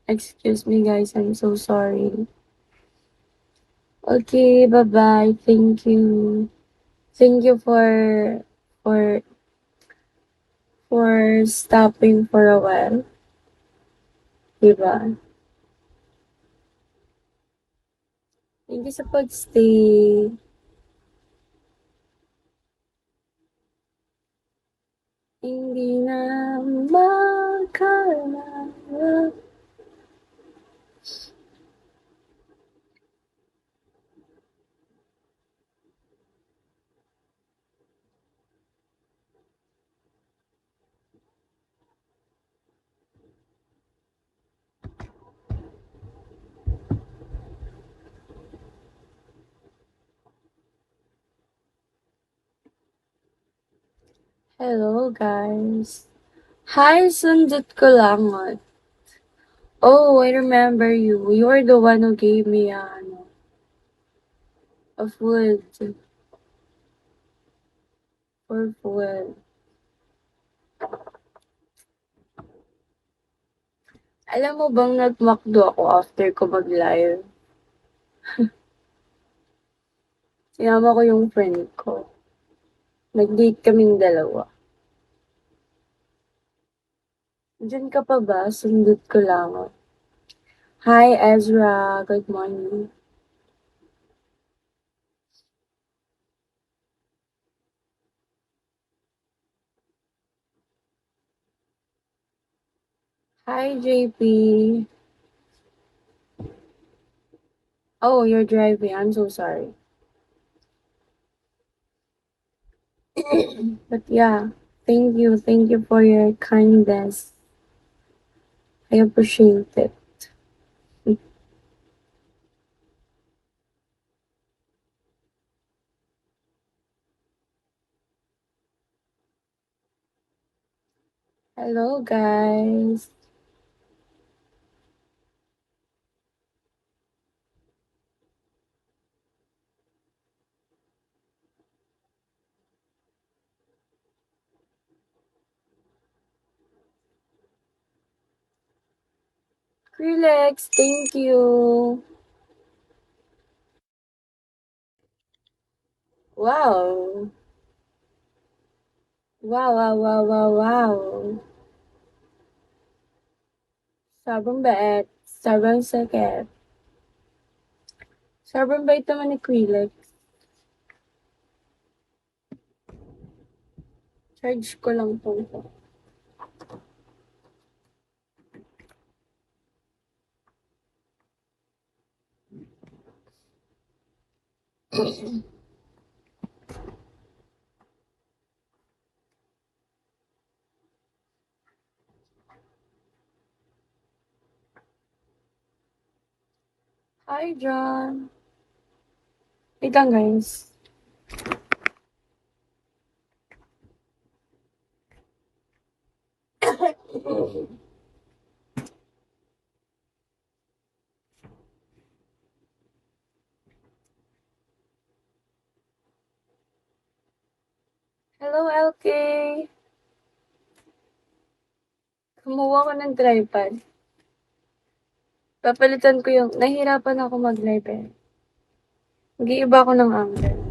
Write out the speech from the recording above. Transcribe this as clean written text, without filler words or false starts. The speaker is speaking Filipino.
Excuse me guys, I'm so sorry. Okay, bye-bye. Thank you. Thank you for for stopping for a while. Diba? Thank you sa pagstay. Hindi na makalala. Hello guys. Hi, sundot ko langot. Oh, I remember you. You are the one who gave me a food for food. Alam mo bang nagmakdo ako after ko mag-live? Sinama ko yung friend ko. Nag-date kaming dalawa. Diyan ka pa ba? Sundot ko lang. Hi, Ezra. Good morning. Hi, JP. Oh, you're driving. I'm so sorry. But yeah, thank you. Thank you for your kindness. I appreciate it. Hello, guys. Relax. Thank you. Wow. Wow, wow, wow, wow, wow. Sobrang bait. Sobrang sakit. Sobrang bait naman ni Krillex. Charge ko lang po ito. Hi, John. Wait lang, guys. Hello, LK. Kumuha ko ng tripod. Papalitan ko yung... Nahihirapan ako mag-live eh. Mag-iiba ako ng angle.